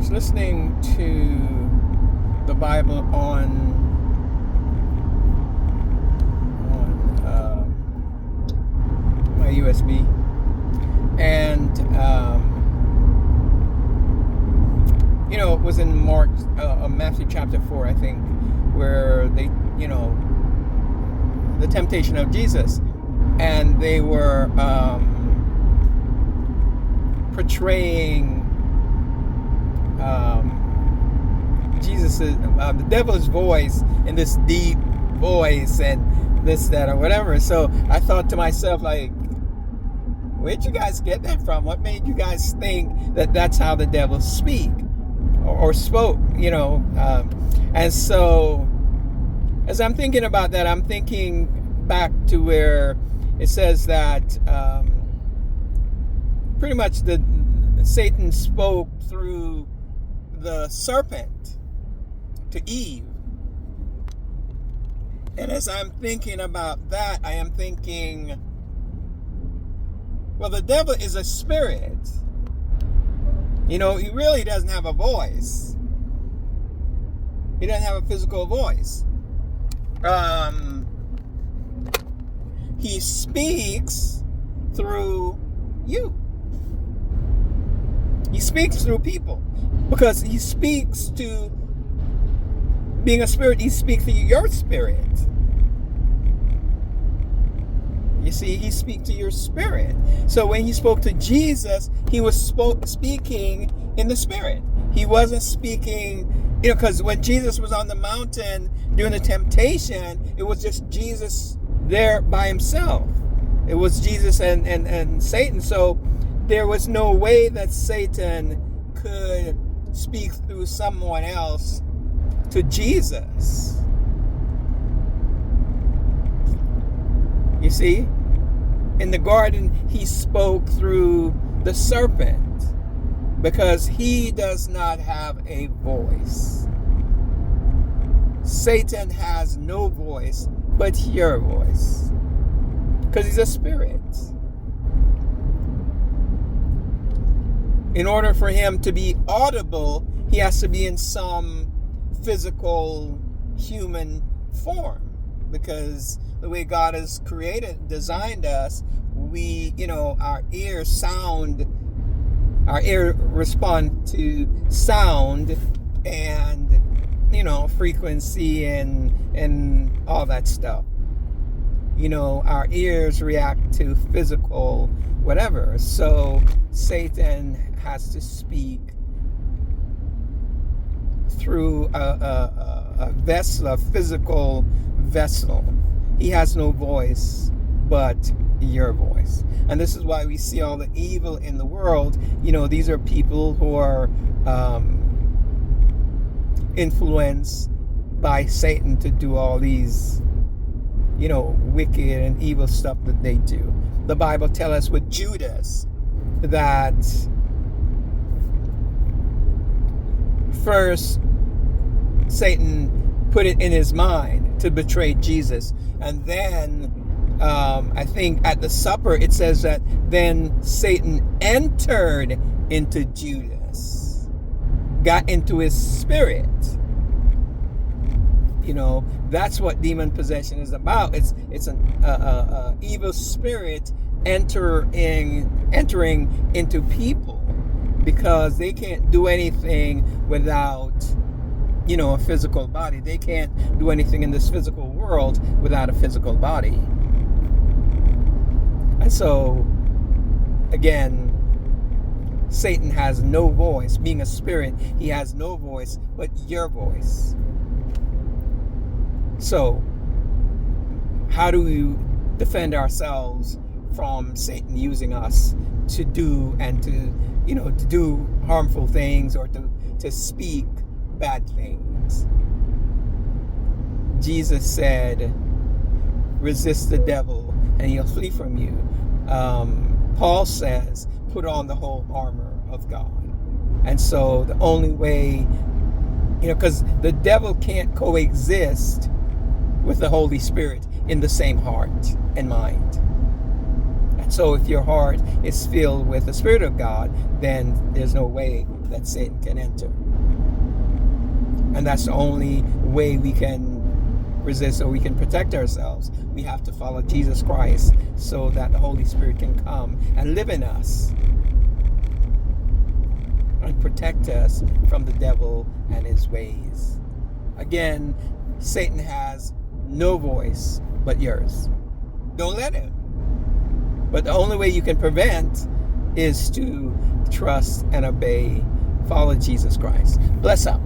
was listening to the Bible on my USB, and it was in Matthew chapter 4, I think, where they, the temptation of Jesus, and they were portraying Jesus, the devil's voice in this deep voice and this, that, or whatever. So I thought to myself, like, where'd you guys get that from? What made you guys think that that's how the devil speak or spoke, and so as I'm thinking about that, I'm thinking back to where it says that pretty much Satan spoke through the serpent to Eve. And as I'm thinking about that, I am thinking, well, the devil is a spirit. He really doesn't have a voice. He doesn't have a physical voice. He speaks through you. He speaks through people, because he speaks to, being a spirit, he speaks to your spirit. You see, he speaks to your spirit. So when he spoke to Jesus, he was speaking in the spirit. He wasn't speaking, because when Jesus was on the mountain during the temptation, it was just Jesus there by himself. It was Jesus and Satan. So there was no way that Satan could speak through someone else to Jesus. You see, in the garden, he spoke through the serpent because he does not have a voice. Satan has no voice but your voice, because he's a spirit. In order for him to be audible, he has to be in some physical human form, because the way God has designed us, we, our ears respond to sound and, frequency and all that stuff. Our ears react to physical whatever. So Satan has to speak through a vessel, a physical vessel. He has no voice but your voice. And this is why we see all the evil in the world. These are people who are influenced by Satan to do all these, wicked and evil stuff that they do. The Bible tells us with Judas that first Satan put it in his mind to betray Jesus, and then I think at the supper it says that then Satan entered into Judas, got into his spirit. That's what demon possession is about. It's an evil spirit entering into people, because they can't do anything without a physical body. They can't do anything in this physical world without a physical body. And so again, Satan has no voice. Being a spirit, he has no voice but your voice. So how do we defend ourselves from Satan using us to do to do harmful things, or to speak bad things? Jesus said, resist the devil and he'll flee from you. Paul says, put on the whole armor of God. And so the only way, because the devil can't coexist with the Holy Spirit in the same heart and mind. And So if your heart is filled with the Spirit of God, then there's no way that Satan can enter. And that's the only way we can resist or we can protect ourselves. We have to follow Jesus Christ so that the Holy Spirit can come and live in us and protect us from the devil and his ways. Again, Satan has no voice but yours. Don't let him. But the only way you can prevent is to trust and obey, follow Jesus Christ. Bless up.